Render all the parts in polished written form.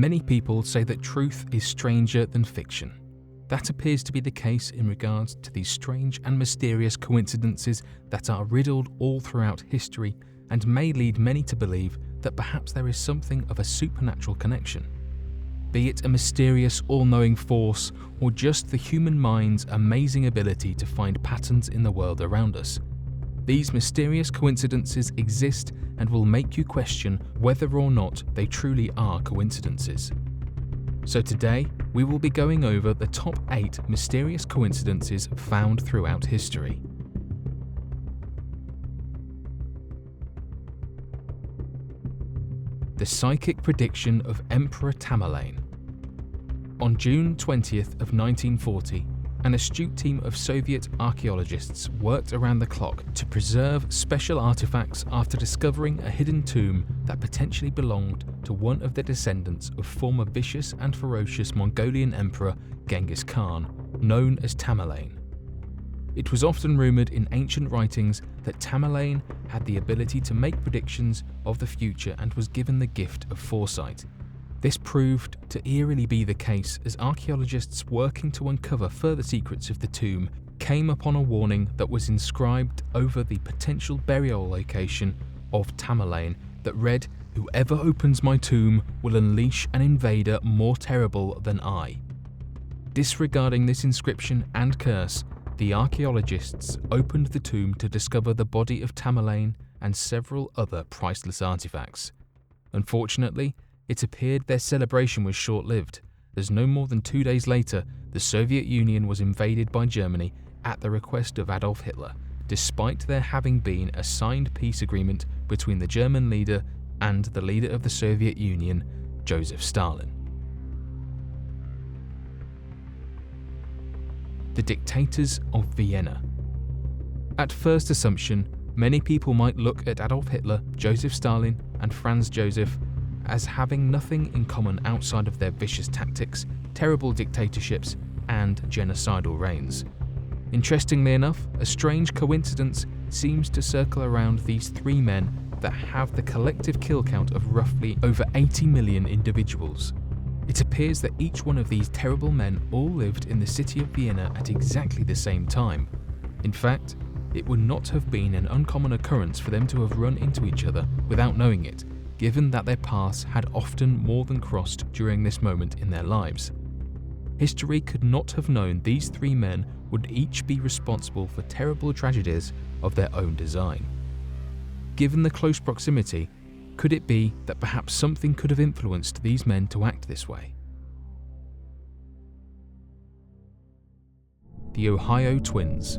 Many people say that truth is stranger than fiction. That appears to be the case in regards to these strange and mysterious coincidences that are riddled all throughout history and may lead many to believe that perhaps there is something of a supernatural connection. Be it a mysterious all-knowing force or just the human mind's amazing ability to find patterns in the world around us. These mysterious coincidences exist and will make you question whether or not they truly are coincidences. So today, we will be going over the top 8 mysterious coincidences found throughout history. The psychic prediction of Emperor Tamerlane. On June 20th of 1940, an astute team of Soviet archaeologists worked around the clock to preserve special artifacts after discovering a hidden tomb that potentially belonged to one of the descendants of former vicious and ferocious Mongolian Emperor Genghis Khan, known as Tamerlane. It was often rumoured in ancient writings that Tamerlane had the ability to make predictions of the future and was given the gift of foresight. This proved to eerily be the case as archaeologists working to uncover further secrets of the tomb came upon a warning that was inscribed over the potential burial location of Tamerlane that read, "Whoever opens my tomb will unleash an invader more terrible than I." Disregarding this inscription and curse, the archaeologists opened the tomb to discover the body of Tamerlane and several other priceless artifacts. Unfortunately, it appeared their celebration was short-lived, as no more than 2 days later, the Soviet Union was invaded by Germany at the request of Adolf Hitler, despite there having been a signed peace agreement between the German leader and the leader of the Soviet Union, Joseph Stalin. The Dictators of Vienna. At first assumption, many people might look at Adolf Hitler, Joseph Stalin, and Franz Joseph as having nothing in common outside of their vicious tactics, terrible dictatorships, and genocidal reigns. Interestingly enough, a strange coincidence seems to circle around these 3 men that have the collective kill count of roughly over 80 million individuals. It appears that each one of these terrible men all lived in the city of Vienna at exactly the same time. In fact, it would not have been an uncommon occurrence for them to have run into each other without knowing it, given that their paths had often more than crossed during this moment in their lives. History could not have known these 3 men would each be responsible for terrible tragedies of their own design. Given the close proximity, could it be that perhaps something could have influenced these men to act this way? The Ohio Twins.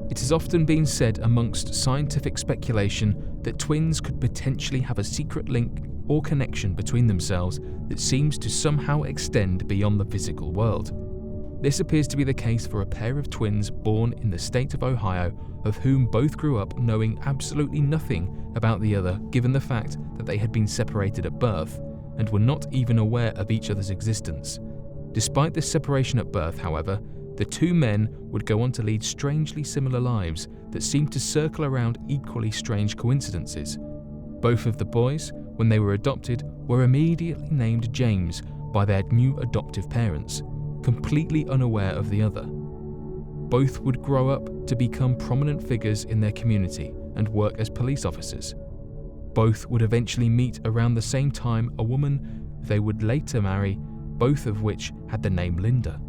It has often been said amongst scientific speculation that twins could potentially have a secret link or connection between themselves that seems to somehow extend beyond the physical world. This appears to be the case for a pair of twins born in the state of Ohio, of whom both grew up knowing absolutely nothing about the other, given the fact that they had been separated at birth and were not even aware of each other's existence. Despite this separation at birth, however, the 2 men would go on to lead strangely similar lives that seemed to circle around equally strange coincidences. Both of the boys, when they were adopted, were immediately named James by their new adoptive parents, completely unaware of the other. Both would grow up to become prominent figures in their community and work as police officers. Both would eventually meet around the same time a woman they would later marry, both of which had the name Linda.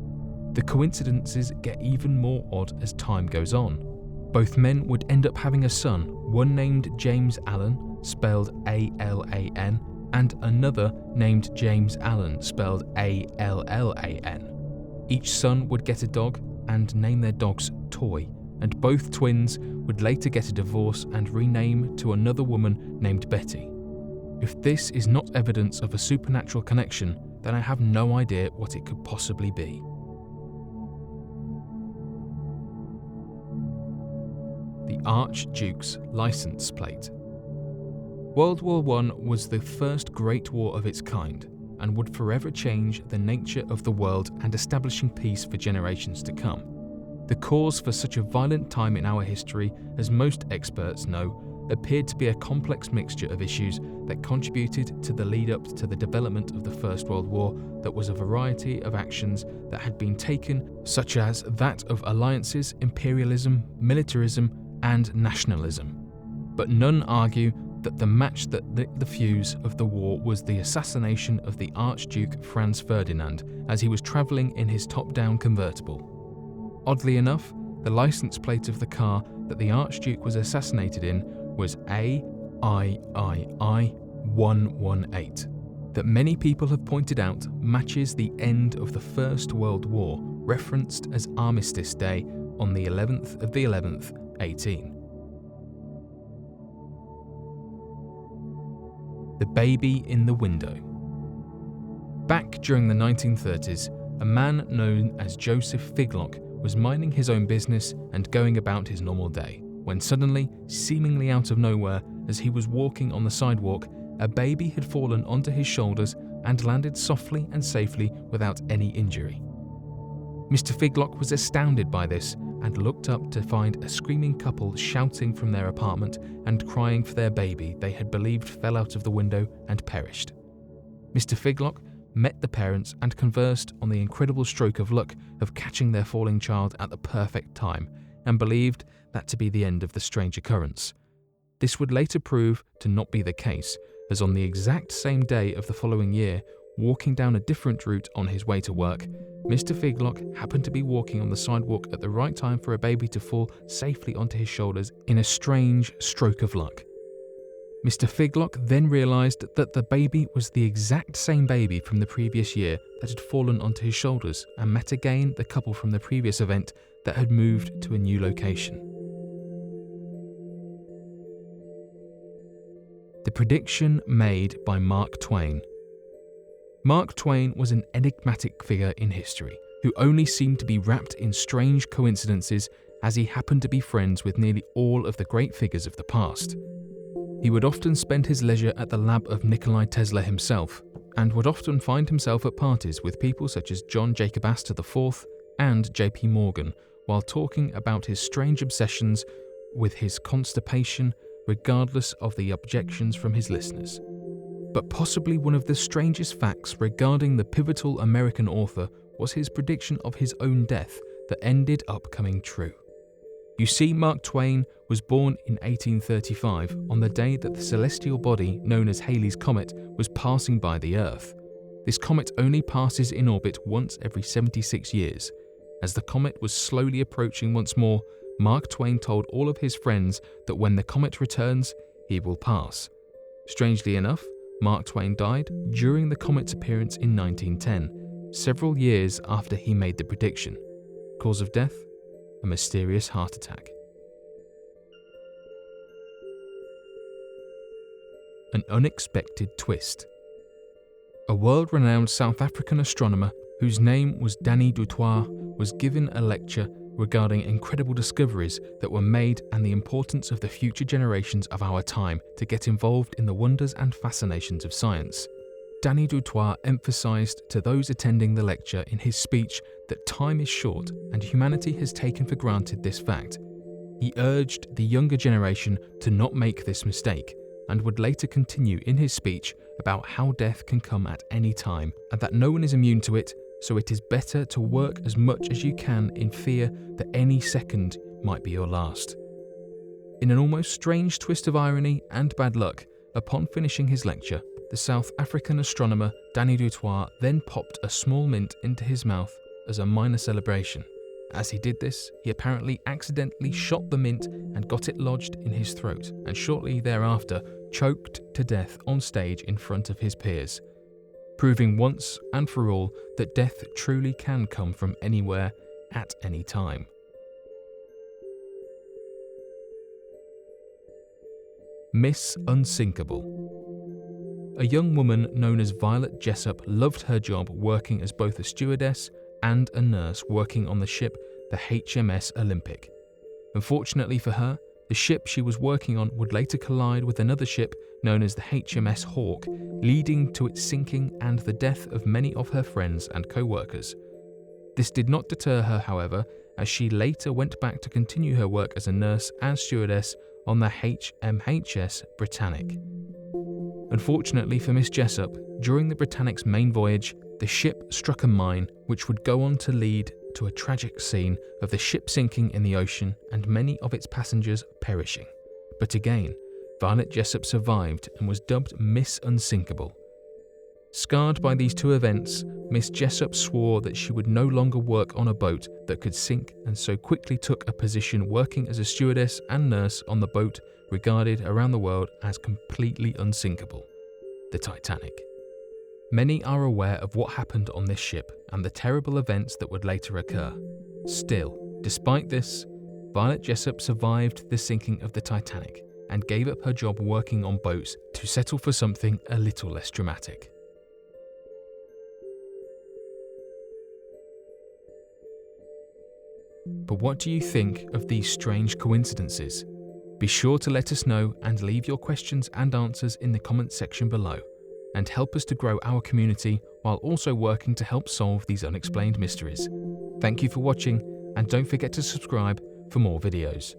The coincidences get even more odd as time goes on. Both men would end up having a son, one named James Allen, spelled A-L-A-N, and another named James Allen, spelled A-L-L-A-N. Each son would get a dog and name their dogs Toy, and both twins would later get a divorce and rename to another woman named Betty. If this is not evidence of a supernatural connection, then I have no idea what it could possibly be. The Archdukes license plate. World War I was the first great war of its kind and would forever change the nature of the world and establishing peace for generations to come. The cause for such a violent time in our history, as most experts know, appeared to be a complex mixture of issues that contributed to the lead-up to the development of the First World War that was a variety of actions that had been taken, such as that of alliances, imperialism, militarism, and nationalism. But none argue that the match that lit the fuse of the war was the assassination of the Archduke Franz Ferdinand as he was travelling in his top-down convertible. Oddly enough, the license plate of the car that the Archduke was assassinated in was AIII-118, that many people have pointed out matches the end of the First World War, referenced as Armistice Day on the 11th of the 11th, 18. The baby in the window. Back during the 1930s, a man known as Joseph Figlock was minding his own business and going about his normal day, when suddenly, seemingly out of nowhere, as he was walking on the sidewalk, a baby had fallen onto his shoulders and landed softly and safely without any injury. Mr. Figlock was astounded by this and looked up to find a screaming couple shouting from their apartment and crying for their baby they had believed fell out of the window and perished. Mr. Figlock met the parents and conversed on the incredible stroke of luck of catching their falling child at the perfect time, and believed that to be the end of the strange occurrence. This would later prove to not be the case, as on the exact same day of the following year, walking down a different route on his way to work, Mr. Figlock happened to be walking on the sidewalk at the right time for a baby to fall safely onto his shoulders in a strange stroke of luck. Mr. Figlock then realised that the baby was the exact same baby from the previous year that had fallen onto his shoulders, and met again the couple from the previous event that had moved to a new location. The prediction made by Mark Twain. Mark Twain was an enigmatic figure in history, who only seemed to be wrapped in strange coincidences as he happened to be friends with nearly all of the great figures of the past. He would often spend his leisure at the lab of Nikola Tesla himself, and would often find himself at parties with people such as John Jacob Astor IV and J.P. Morgan, while talking about his strange obsessions with his constipation, regardless of the objections from his listeners. But possibly one of the strangest facts regarding the pivotal American author was his prediction of his own death that ended up coming true. You see, Mark Twain was born in 1835 on the day that the celestial body known as Halley's Comet was passing by the Earth. This comet only passes in orbit once every 76 years. As the comet was slowly approaching once more, Mark Twain told all of his friends that when the comet returns, he will pass. Strangely enough, Mark Twain died during the comet's appearance in 1910, several years after he made the prediction. Cause of death? A mysterious heart attack. An unexpected twist. A world-renowned South African astronomer whose name was Danny du Toit was given a lecture regarding incredible discoveries that were made and the importance of the future generations of our time to get involved in the wonders and fascinations of science. Danny du Toit emphasized to those attending the lecture in his speech that time is short and humanity has taken for granted this fact. He urged the younger generation to not make this mistake, and would later continue in his speech about how death can come at any time and that no one is immune to it, so it is better to work as much as you can in fear that any second might be your last. In an almost strange twist of irony and bad luck, upon finishing his lecture, the South African astronomer Danny du Toit then popped a small mint into his mouth as a minor celebration. As he did this, he apparently accidentally shot the mint and got it lodged in his throat, and shortly thereafter choked to death on stage in front of his peers, proving once and for all that death truly can come from anywhere at any time. Miss Unsinkable. A young woman known as Violet Jessup loved her job working as both a stewardess and a nurse working on the ship the HMS Olympic. Unfortunately for her, the ship she was working on would later collide with another ship known as the HMS Hawk, leading to its sinking and the death of many of her friends and co-workers. This did not deter her, however, as she later went back to continue her work as a nurse and stewardess on the HMHS Britannic. Unfortunately for Miss Jessup, during the Britannic's main voyage, the ship struck a mine which would go on to lead to a tragic scene of the ship sinking in the ocean and many of its passengers perishing. But again, Violet Jessup survived and was dubbed Miss Unsinkable. Scarred by these two events, Miss Jessup swore that she would no longer work on a boat that could sink, and so quickly took a position working as a stewardess and nurse on the boat regarded around the world as completely unsinkable, the Titanic. Many are aware of what happened on this ship and the terrible events that would later occur. Still, despite this, Violet Jessup survived the sinking of the Titanic and gave up her job working on boats to settle for something a little less dramatic. But what do you think of these strange coincidences? Be sure to let us know and leave your questions and answers in the comments section below, and help us to grow our community while also working to help solve these unexplained mysteries. Thank you for watching, and don't forget to subscribe for more videos.